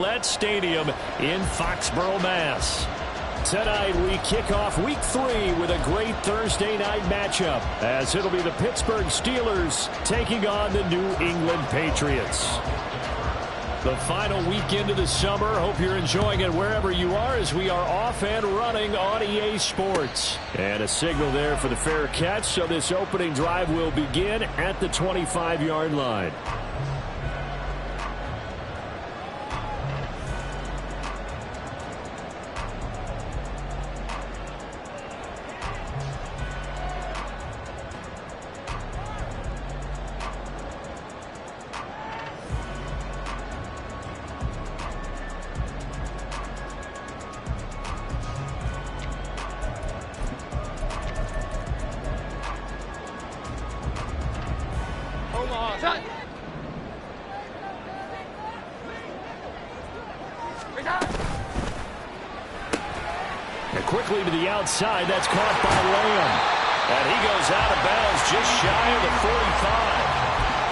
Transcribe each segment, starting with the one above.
Gillette Stadium in Foxborough, Mass. Tonight we kick off week 3 with a great Thursday night matchup, as it'll be the Pittsburgh Steelers taking on the New England Patriots. The final weekend of the summer. Hope you're enjoying it wherever you are, as we are off and running on EA Sports. And a signal there for the fair catch, so this opening drive will begin at the 25-yard line. And quickly to the outside, that's caught by Lamb. And he goes out of bounds just shy of the 45.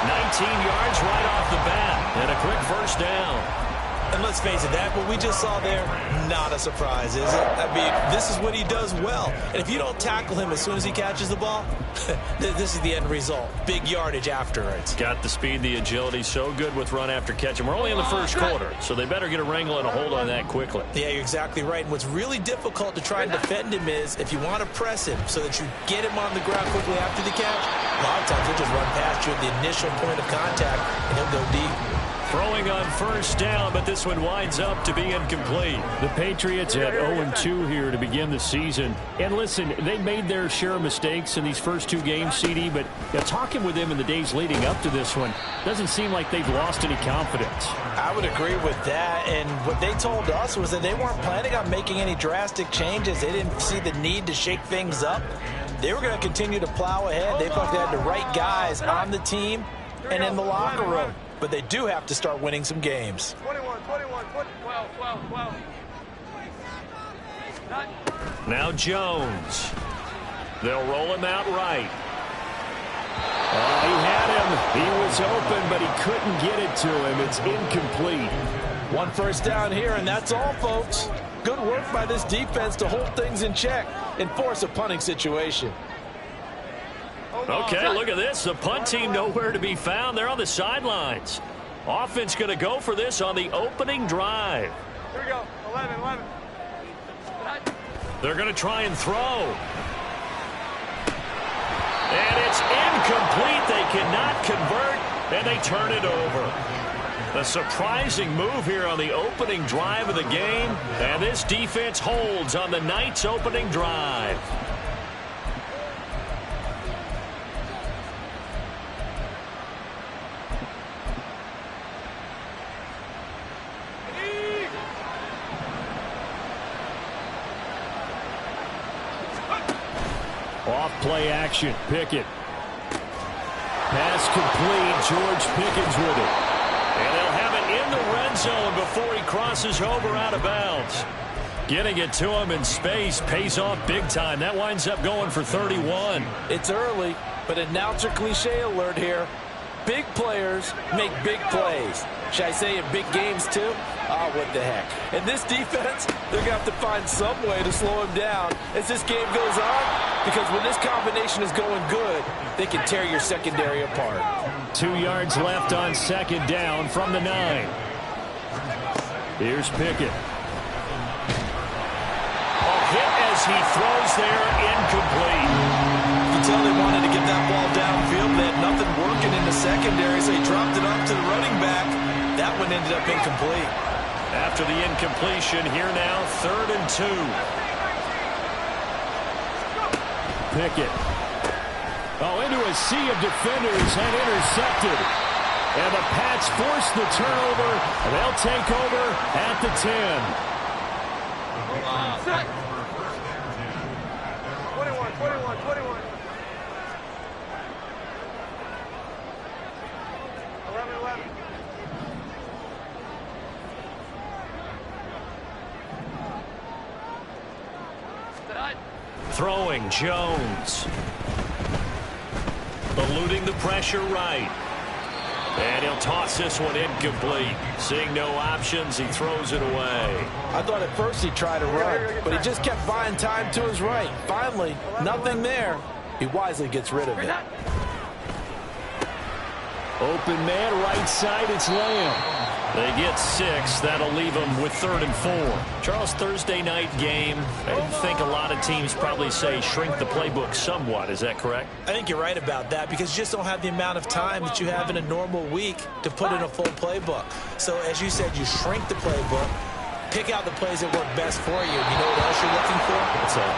19 yards right off the bat. And a quick first down. And let's face it, that what we just saw there, not a surprise, is it? I mean, this is what he does well. And if you don't tackle him as soon as he catches the ball, this is the end result. Big yardage afterwards. Got the speed, the agility, so good with run after catch. And we're only in the first quarter, so they better get a wrangle and a hold on that quickly. Yeah, you're exactly right. And what's really difficult to try and defend him is if you want to press him so that you get him on the ground quickly after the catch, a lot of times he'll just run past you at the initial point of contact, and he'll go deep. Throwing on first down, but this one winds up to be incomplete. The Patriots at 0-2 here to begin the season. And listen, they made their share of mistakes in these first 2 games, CD, but talking with them in the days leading up to this one, doesn't seem like they've lost any confidence. I would agree with that, and what they told us was that they weren't planning on making any drastic changes. They didn't see the need to shake things up. They were going to continue to plow ahead. They thought they had the right guys on the team and in the locker room. But they do have to start winning some games. 21, 12. Now Jones. They'll roll him out right. He had him. He was open, but he couldn't get it to him. It's incomplete. 1 first down here, and that's all, folks. Good work by this defense to hold things in check and force a punting situation. Okay, look at this. The punt team nowhere to be found. They're on the sidelines. Offense going to go for this on the opening drive. Here we go. 11. They're going to try and throw. And it's incomplete. They cannot convert, and they turn it over. A surprising move here on the opening drive of the game. And this defense holds on the night's opening drive. Off play action. Pickett. Pass complete. George Pickens with it. And they'll have it in the red zone before he crosses over out of bounds. Getting it to him in space pays off big time. That winds up going for 31. It's early, but announcer cliche alert here. Big players make big plays. Should I say in big games too? Oh, what the heck. And this defense, they're going to have to find some way to slow him down as this game goes on, because when this combination is going good, they can tear your secondary apart. 2 yards left on second down from the 9. Here's Pickett. A hit as he throws there, incomplete. You can tell they wanted to get that ball downfield. They had nothing working in the secondary, so he dropped it off to the running back. That one ended up incomplete. After the incompletion, here now, 3rd and 2. Pickett. Into a sea of defenders and intercepted. And the Pats force the turnover. They'll take over at the 10. 21. 11. Throwing Jones. Eluding the pressure right. And he'll toss this one incomplete. Seeing no options, he throws it away. I thought at first he tried to run, but he just kept buying time to his right. Finally, nothing there. He wisely gets rid of it. Open man, right side, it's Lamb. They get 6. That'll leave them with 3rd and 4. Charles, Thursday night game. I think a lot of teams probably say shrink the playbook somewhat. Is that correct? I think you're right about that because you just don't have the amount of time that you have in a normal week to put in a full playbook. So as you said, you shrink the playbook, pick out the plays that work best for you. You know what else you're looking for?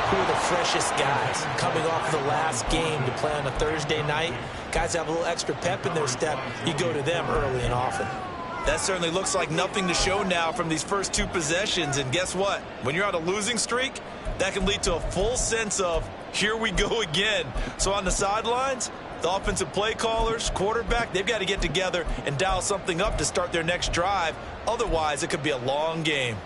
Who are the freshest guys coming off of the last game to play on a Thursday night? Guys have a little extra pep in their step. You go to them early and often. That certainly looks like nothing to show now from these first 2 possessions. And guess what? When you're on a losing streak, that can lead to a full sense of, here we go again. So on the sidelines, the offensive play callers, quarterback, they've got to get together and dial something up to start their next drive. Otherwise, it could be a long game.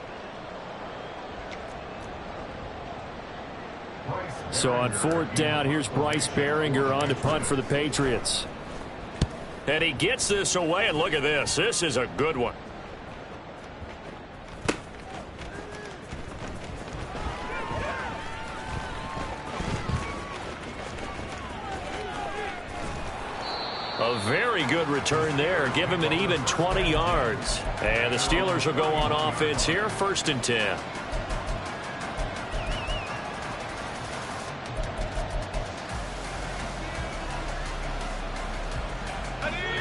So on 4th down, here's Bryce Baringer on to punt for the Patriots. And he gets this away, and look at this. This is a good one. A very good return there. Give him an even 20 yards. And the Steelers will go on offense here, 1st and 10.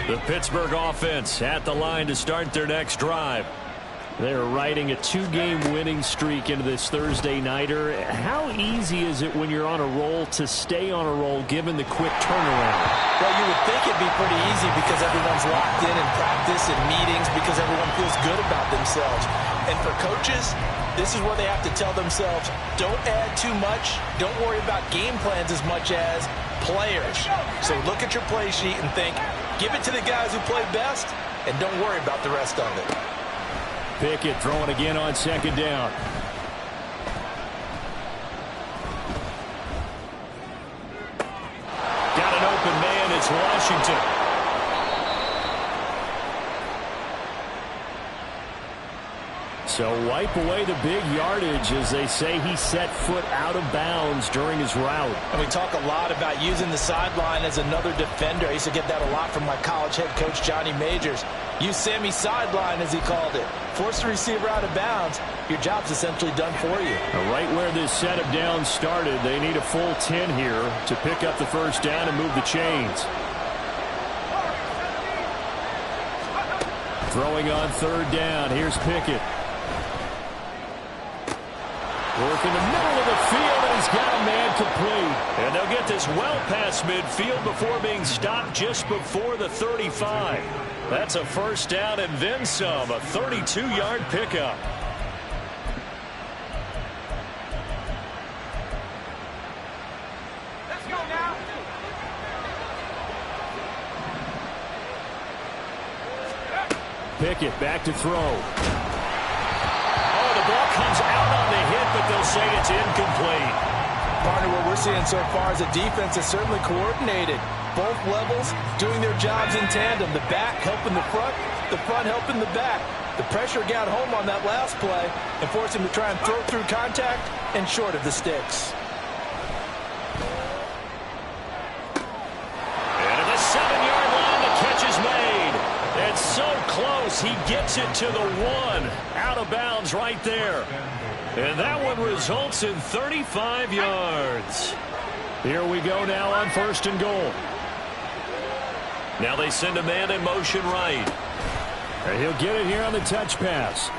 The Pittsburgh offense at the line to start their next drive. They're riding a 2-game winning streak into this Thursday nighter. How easy is it when you're on a roll to stay on a roll given the quick turnaround? Well, you would think it'd be pretty easy because everyone's locked in practice and meetings because everyone feels good about themselves. And for coaches, this is where they have to tell themselves, don't add too much. Don't worry about game plans as much as players. So look at your play sheet and think, give it to the guys who play best, and don't worry about the rest of it. Pickett throwing again on 2nd down. Got an open man. It's Washington. So wipe away the big yardage as they say he set foot out of bounds during his route. And we talk a lot about using the sideline as another defender. I used to get that a lot from my college head coach, Johnny Majors. Use Sammy sideline, as he called it. Force the receiver out of bounds. Your job's essentially done for you. Right where this set of downs started, they need a full 10 here to pick up the 1st down and move the chains. Throwing on 3rd down. Here's Pickett. Work in the middle of the field, and he's got a man complete. And they'll get this well past midfield before being stopped just before the 35. That's a 1st down and then some, a 32-yard pickup. Let's go now. Pickett back to throw. The ball comes out on the hit, but they'll say it's incomplete. Partner, what we're seeing so far is a defense is certainly coordinated. Both levels doing their jobs in tandem. The back helping the front helping the back. The pressure got home on that last play and forced him to try and throw through contact and short of the sticks. And at the 7-yard line, the catch is made. It's so close, he gets it to the 1. Out of bounds right there. And that one results in 35 yards. Here we go now on 1st and goal. Now they send a man in motion right. And he'll get it here on the touch pass.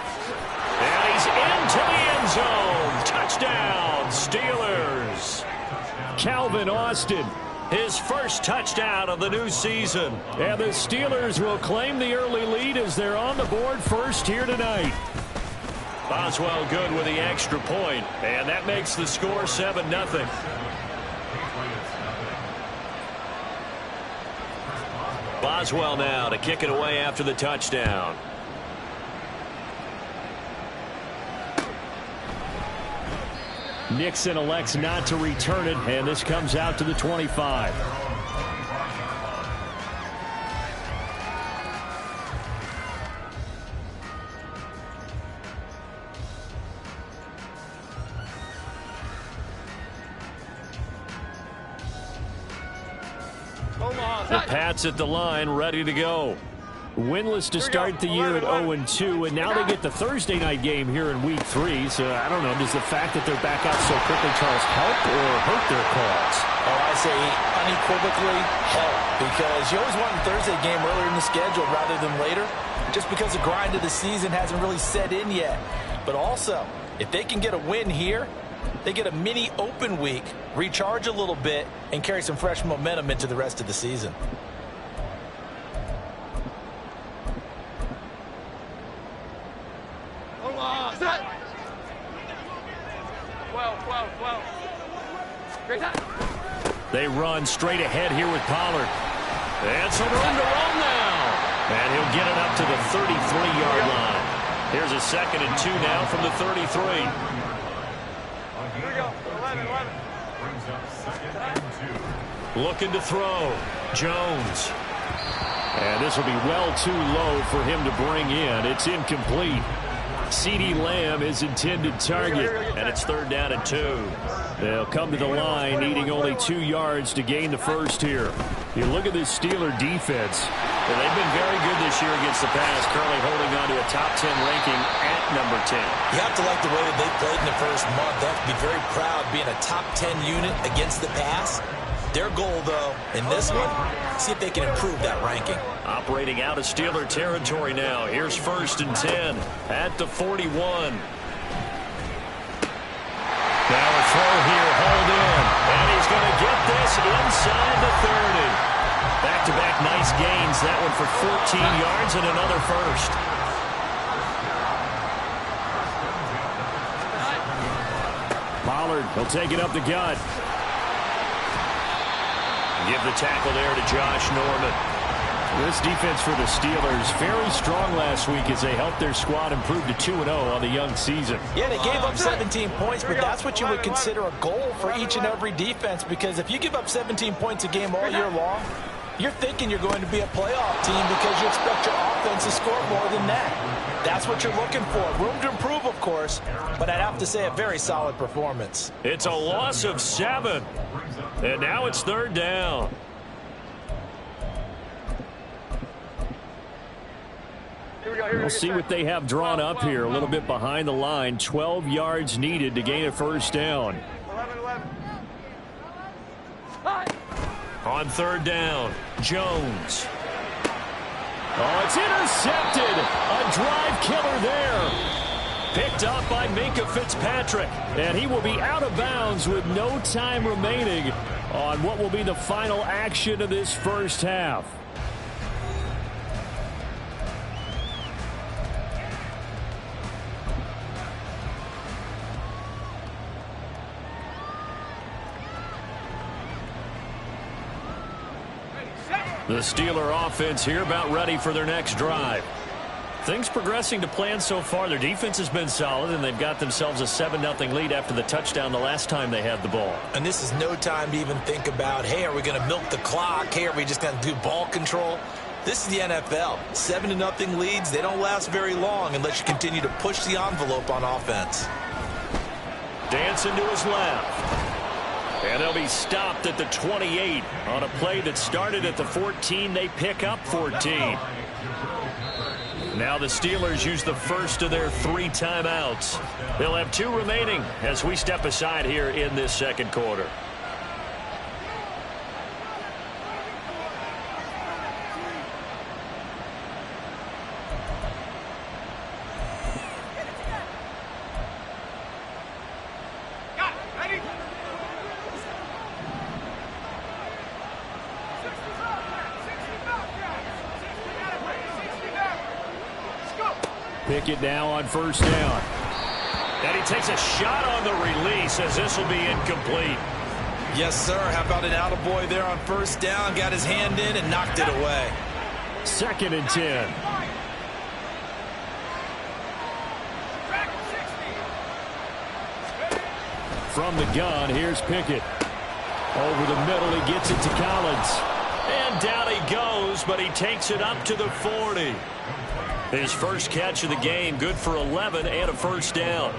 And he's into the end zone. Touchdown, Steelers. Calvin Austin. His first touchdown of the new season. And the Steelers will claim the early lead as they're on the board first here tonight. Boswell good with the extra point, and that makes the score 7-0. Boswell now to kick it away after the touchdown. Nixon elects not to return it, and this comes out to the 25. The Pats at the line, ready to go. Winless to start the year at 0-2, and now they get the Thursday night game here in Week 3. So, I don't know, does the fact that they're back out so quickly, Charles, help or hurt their cause? Oh, I say unequivocally help, because you always want a Thursday game earlier in the schedule rather than later, just because the grind of the season hasn't really set in yet. But also, if they can get a win here, they get a mini open week, recharge a little bit, and carry some fresh momentum into the rest of the season. They run straight ahead here with Pollard. And some room to run now. And he'll get it up to the 33-yard line. Here's a 2nd and 2 now from the 33. Here we go. 11. Looking to throw. Jones. And this will be well too low for him to bring in. It's incomplete. CeeDee Lamb is intended target, and it's 3rd down and 2. They'll come to the line, needing only 2 yards to gain the first here. You look at this Steeler defense. Well, they've been very good this year against the pass, currently holding on to a top 10 ranking at number 10. You have to like the way that they played in the first month. They have to be very proud being a top 10 unit against the pass. Their goal, though, in this one, see if they can improve that ranking. Operating out of Steeler territory now. Here's 1st and 10 at the 41. Now a throw here, hauled in. And he's going to get this inside the 30. Back-to-back nice gains. That one for 14 yards and another first. Pollard, he'll take it up the gut. Give the tackle there to Josh Norman. This defense for the Steelers, very strong last week as they helped their squad improve to 2-0 on the young season. Yeah, they gave up 17 points, but that's what you would consider a goal for each and every defense, because if you give up 17 points a game all year long, you're thinking you're going to be a playoff team because you expect your offense to score more than that. That's what you're looking for. Room to improve, of course, but I'd have to say a very solid performance. It's a loss of 7. And now it's 3rd down. We'll see what they have drawn up here. A little bit behind the line. 12 yards needed to gain a first down. 11. On 3rd down, Jones. Oh, it's intercepted. A drive killer there. Picked up by Minkah Fitzpatrick. And he will be out of bounds with no time remaining on what will be the final action of this first half. The Steeler offense here about ready for their next drive. Things progressing to plan so far. Their defense has been solid, and they've got themselves a 7-0 lead after the touchdown the last time they had the ball. And this is no time to even think about, hey, are we going to milk the clock? Hey, are we just going to do ball control? This is the NFL. 7-0 leads, they don't last very long unless you continue to push the envelope on offense. Dancing to his left. And they'll be stopped at the 28 on a play that started at the 14. They pick up 14. Now the Steelers use the first of their 3 timeouts. They'll have 2 remaining as we step aside here in this second quarter. Pickett now on first down. And he takes a shot on the release as this will be incomplete. Yes, sir. How about an attaboy there on first down? Got his hand in and knocked it away. 2nd and 10. From the gun, here's Pickett. Over the middle, he gets it to Collins. And down he goes, but he takes it up to the 40. His first catch of the game, good for 11 and a first down.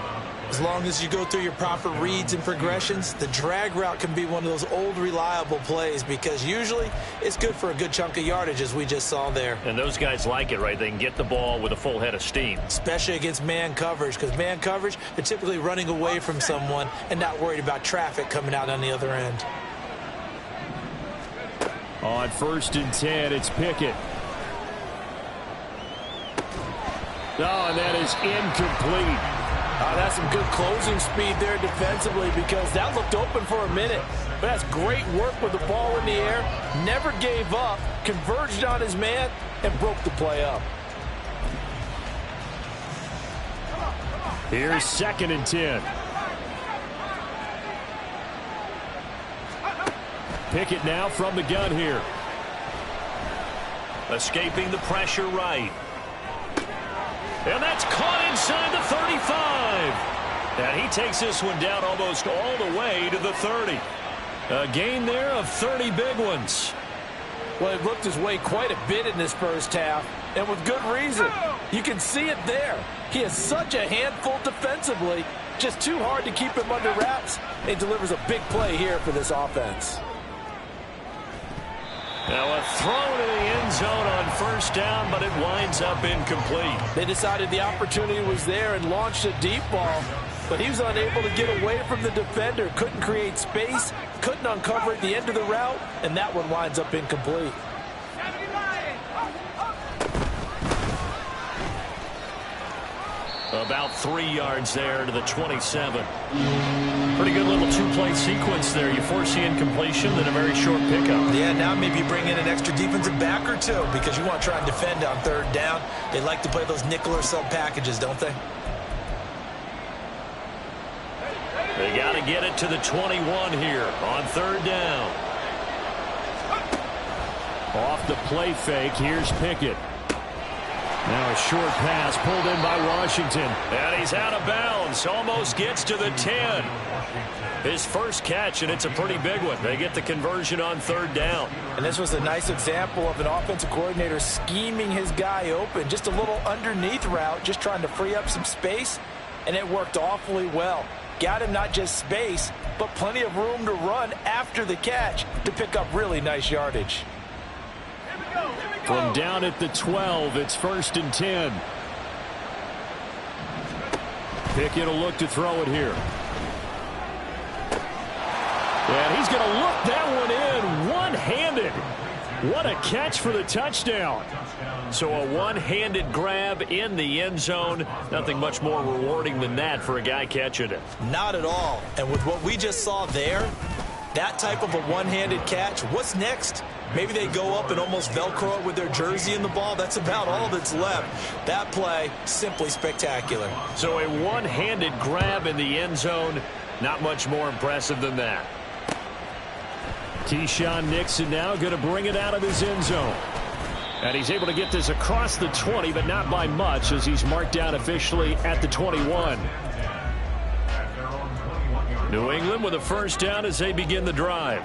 As long as you go through your proper reads and progressions, the drag route can be one of those old reliable plays because usually it's good for a good chunk of yardage, as we just saw there. And those guys like it, right? They can get the ball with a full head of steam. Especially against man coverage, because man coverage, they're typically running away from someone and not worried about traffic coming out on the other end. On 1st and 10, it's Pickett. Oh, and that is incomplete. That's some good closing speed there defensively because that looked open for a minute. But that's great work with the ball in the air. Never gave up, converged on his man, and broke the play up. Here's 2nd and 10. Pickett now from the gun here. Escaping the pressure right. And that's caught inside the 35. And he takes this one down almost all the way to the 30. A gain there of 30 big ones. Well, he looked his way quite a bit in this first half, and with good reason. You can see it there. He is such a handful defensively, just too hard to keep him under wraps. He delivers a big play here for this offense. Now a throw to the end zone on 1st down, but it winds up incomplete. They decided the opportunity was there and launched a deep ball, but he was unable to get away from the defender, couldn't create space, couldn't uncover at the end of the route, and that one winds up incomplete. About 3 yards there to the 27. Pretty good little two-play sequence there. You force the incompletion, then a very short pickup. Yeah, now maybe you bring in an extra defensive back or two because you want to try and defend on 3rd down. They like to play those nickel or sub packages, don't they? They got to get it to the 21 here on 3rd down. Off the play fake, here's Pickett. Now a short pass pulled in by Washington. And he's out of bounds. Almost gets to the 10. His first catch, and it's a pretty big one. They get the conversion on 3rd down. And this was a nice example of an offensive coordinator scheming his guy open. Just a little underneath route, just trying to free up some space, and it worked awfully well. Got him not just space, but plenty of room to run after the catch to pick up really nice yardage. From down at the 12, it's 1st and 10. Pickett will look to throw it here. And he's going to look that one in one-handed. What a catch for the touchdown. So a one-handed grab in the end zone. Nothing much more rewarding than that for a guy catching it. Not at all. And with what we just saw there, that type of a one-handed catch, what's next? Maybe they go up and almost Velcro it with their jersey in the ball. That's about all that's left. That play, simply spectacular. So a one-handed grab in the end zone, not much more impressive than that. Keyshawn Nixon now going to bring it out of his end zone. And he's able to get this across the 20, but not by much as he's marked down officially at the 21. New England with a 1st down as they begin the drive.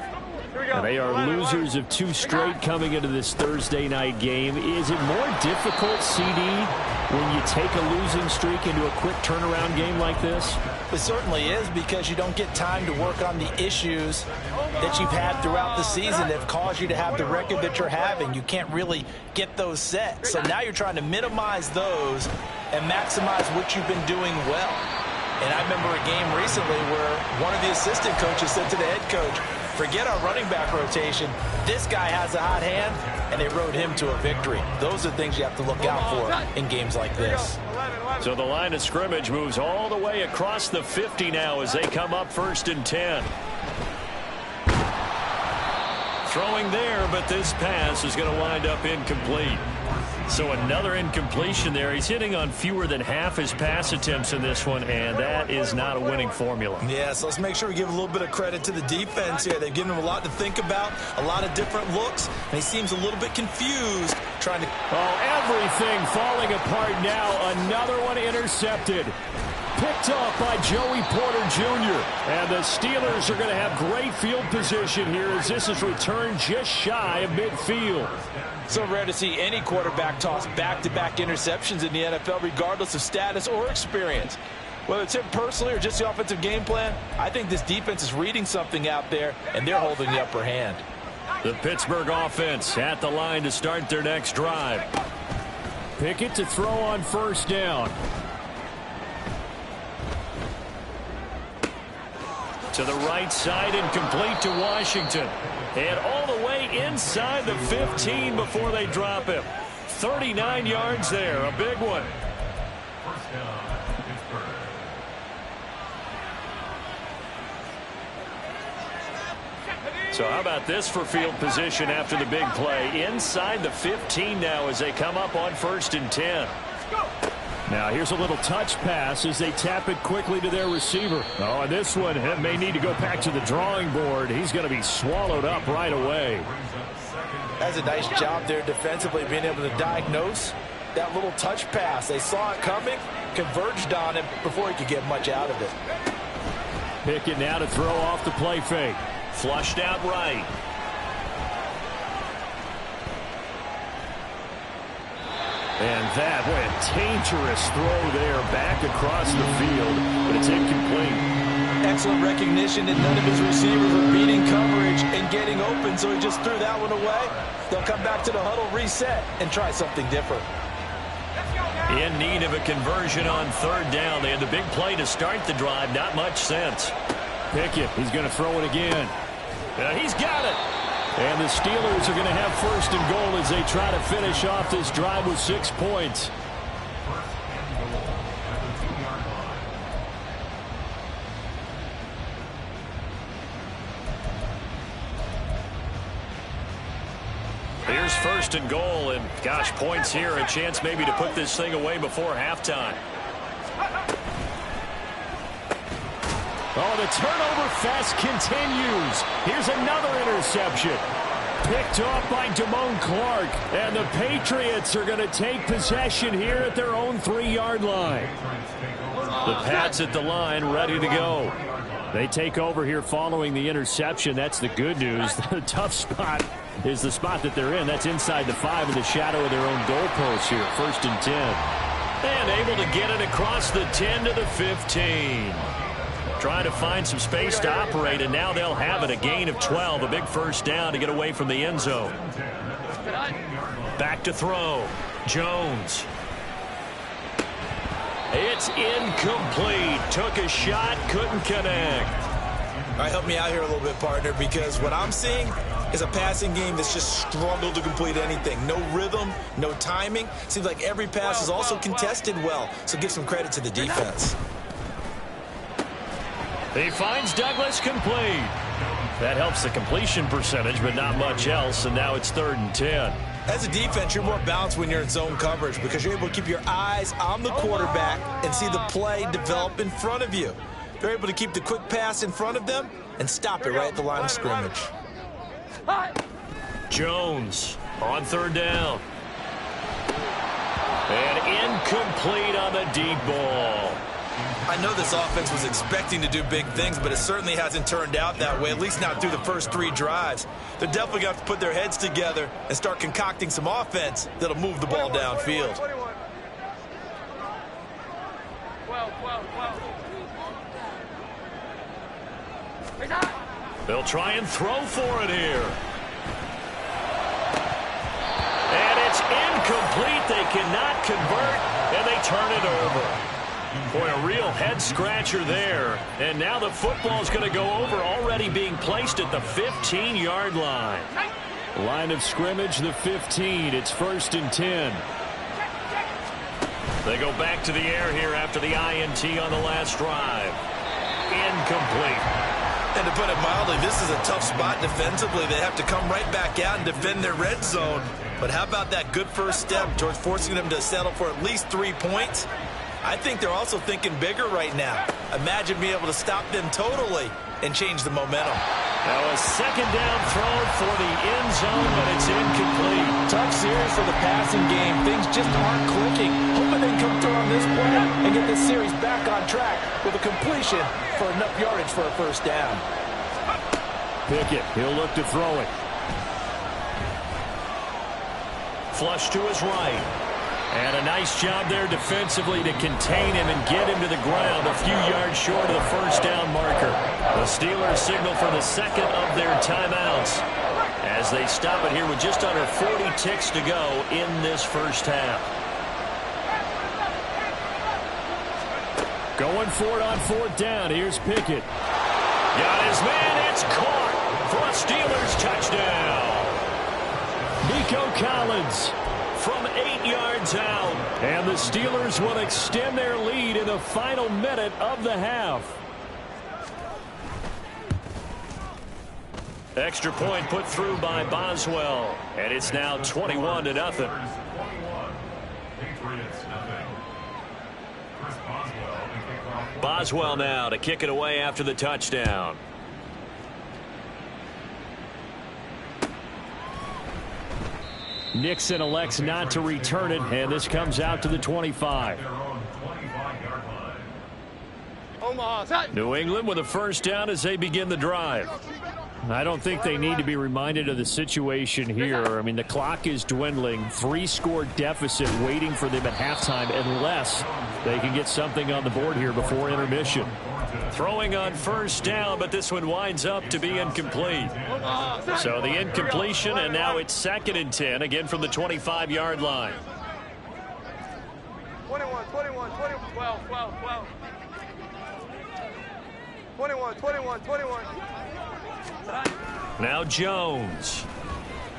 And they are losers of 2 straight coming into this Thursday night game. Is it more difficult, CD, when you take a losing streak into a quick turnaround game like this? It certainly is because you don't get time to work on the issues that you've had throughout the season that have caused you to have the record that you're having. You can't really get those set. So now you're trying to minimize those and maximize what you've been doing well. And I remember a game recently where one of the assistant coaches said to the head coach, forget our running back rotation. This guy has a hot hand, and they rode him to a victory. Those are things you have to look out for in games like this. So the line of scrimmage moves all the way across the 50 now as they come up 1st and 10. Throwing there, but this pass is going to wind up incomplete. So another incompletion there. He's hitting on fewer than half his pass attempts in this one, and that is not a winning formula. Yeah, so let's make sure we give a little bit of credit to the defense here. They've given him a lot to think about, a lot of different looks, and he seems a little bit confused trying to... Oh, everything falling apart now. Another one intercepted. Picked off by Joey Porter Jr. And the Steelers are going to have great field position here as this is returned just shy of midfield. So rare to see any quarterback toss back-to-back interceptions in the NFL, regardless of status or experience. Whether it's him personally or just the offensive game plan, I think this defense is reading something out there, and they're holding the upper hand. The Pittsburgh offense at the line to start their next drive. Pickett to throw on first down. To the right side and complete to Washington. And all the way inside the 15 before they drop him. 39 yards there, a big one. So how about this for field position after the big play? Inside the 15 now as they come up on 1st and 10. Now here's a little touch pass as they tap it quickly to their receiver. Oh, and this one may need to go back to the drawing board. He's going to be swallowed up right away. That's a nice job there defensively, being able to diagnose that little touch pass. They saw it coming, converged on him before he could get much out of it. Pickett now to throw off the play fake. Flushed out right. And that, what a dangerous throw there back across the field, but it's incomplete. Excellent recognition that none of his receivers were beating coverage and getting open, so he just threw that one away. They'll come back to the huddle, reset, and try something different. In need of a conversion on 3rd down. They had the big play to start the drive. Not much sense. Pickett, he's going to throw it again. He's got it. And the Steelers are going to have 1st and goal as they try to finish off this drive with 6 points. Here's 1st and goal, and gosh, points here, a chance maybe to put this thing away before halftime. Oh, the turnover fest continues. Here's another interception. Picked off by Damone Clark. And the Patriots are going to take possession here at their own 3-yard line. The Pats at the line, ready to go. They take over here following the interception. That's the good news. The tough spot is the spot that they're in. That's inside the 5 in the shadow of their own goalpost here. 1st and 10. And able to get it across the 10 to the 15. Trying to find some space to operate, and now they'll have it. A gain of 12, a big 1st down to get away from the end zone. Back to throw. Jones. It's incomplete. Took a shot, couldn't connect. All right, help me out here a little bit, partner, because what I'm seeing is a passing game that's just struggled to complete anything. No rhythm, no timing. Seems like every pass is also contested well, so give some credit to the defense. He finds Douglas complete. That helps the completion percentage, but not much else, and now it's 3rd and 10. As a defense, you're more balanced when you're in zone coverage because you're able to keep your eyes on the quarterback and see the play develop in front of you. They're able to keep the quick pass in front of them and stop it right at the line of scrimmage. Jones on 3rd down. And incomplete on the deep ball. I know this offense was expecting to do big things, but it certainly hasn't turned out that way, at least not through the first 3 drives. They're definitely going to have to put their heads together and start concocting some offense that'll move the ball downfield. 12. They'll try and throw for it here. And it's incomplete. They cannot convert, and they turn it over. Boy, a real head-scratcher there. And now the football's going to go over, already being placed at the 15-yard line. Line of scrimmage, the 15. It's 1st and 10. They go back to the air here after the INT on the last drive. Incomplete. And to put it mildly, this is a tough spot defensively. They have to come right back out and defend their red zone. But how about that good first step towards forcing them to settle for at least 3 points? I think they're also thinking bigger right now. Imagine being able to stop them totally and change the momentum. Now a 2nd down throw for the end zone, but it's incomplete. Tough series for the passing game. Things just aren't clicking. Hoping they can come through on this play and get this series back on track with a completion for enough yardage for a 1st down. Pickett, he'll look to throw it. Flush to his right. And a nice job there defensively to contain him and get him to the ground a few yards short of the first down marker. The Steelers signal for the second of their timeouts as they stop it here with just under 40 ticks to go in this first half. Going for it on fourth down. Here's Pickett. Got his man. It's caught for a Steelers touchdown. Nico Collins from 8 yards out. And the Steelers will extend their lead in the final minute of the half. Extra point put through by Boswell. And it's now 21-0. Boswell now to kick it away after the touchdown. Nixon elects not to return it, and this comes out to the 25. New England with a first down as they begin the drive. I don't think they need to be reminded of the situation here. I mean, the clock is dwindling. 3-score deficit waiting for them at halftime unless they can get something on the board here before intermission. Throwing on first down, but this one winds up to be incomplete. So the incompletion, and now it's 2nd and 10, again from the 25-yard line. 21, 12, 21. Now Jones.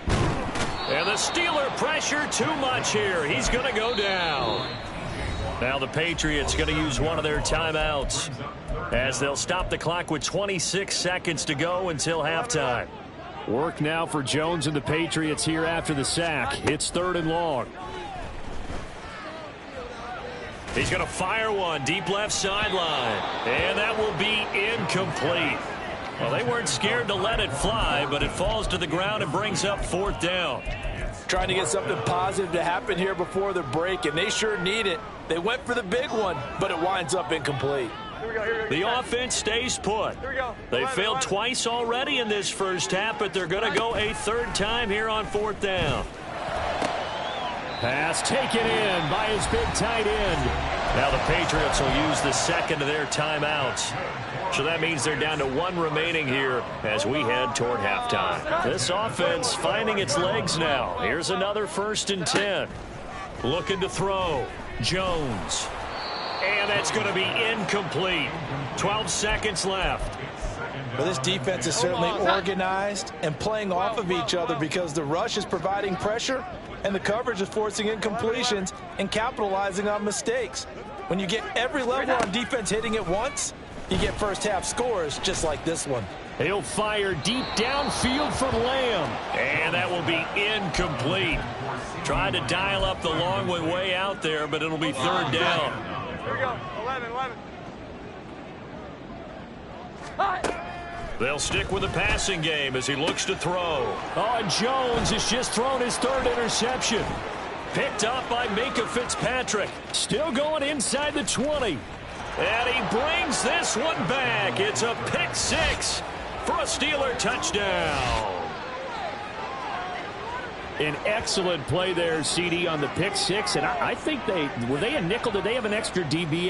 And the Steeler pressure too much here. He's going to go down. Now the Patriots going to use one of their timeouts as they'll stop the clock with 26 seconds to go until halftime. Work now for Jones and the Patriots here after the sack. It's 3rd and long. He's going to fire one deep left sideline. And that will be incomplete. Well, they weren't scared to let it fly, but it falls to the ground and brings up 4th down. Trying to get something positive to happen here before the break, and they sure need it. They went for the big one, but it winds up incomplete. The offense stays put. They failed twice already in this first half, but they're going to go a 3rd time here on 4th down. Pass taken in by his big tight end. Now the Patriots will use the second of their timeouts. So that means they're down to 1 remaining here as we head toward halftime. This offense finding its legs now. Here's another 1st and 10. Looking to throw. Jones. And that's going to be incomplete. 12 seconds left. Well, this defense is certainly organized and playing off of each other because the rush is providing pressure and the coverage is forcing incompletions and capitalizing on mistakes. When you get every level on defense hitting at once, you get first half scores just like this one. He'll fire deep downfield from Lamb. And that will be incomplete. Tried to dial up the long one way out there, but it'll be 3rd down. Here we go. 11. They'll stick with the passing game as he looks to throw. Oh, and Jones has just thrown his 3rd interception. Picked up by Minkah Fitzpatrick. Still going inside the 20. And he brings this one back. It's a pick 6 for a Steeler touchdown. An excellent play there, CD, on the pick 6. And I think were they a nickel? Did they have an extra DB out?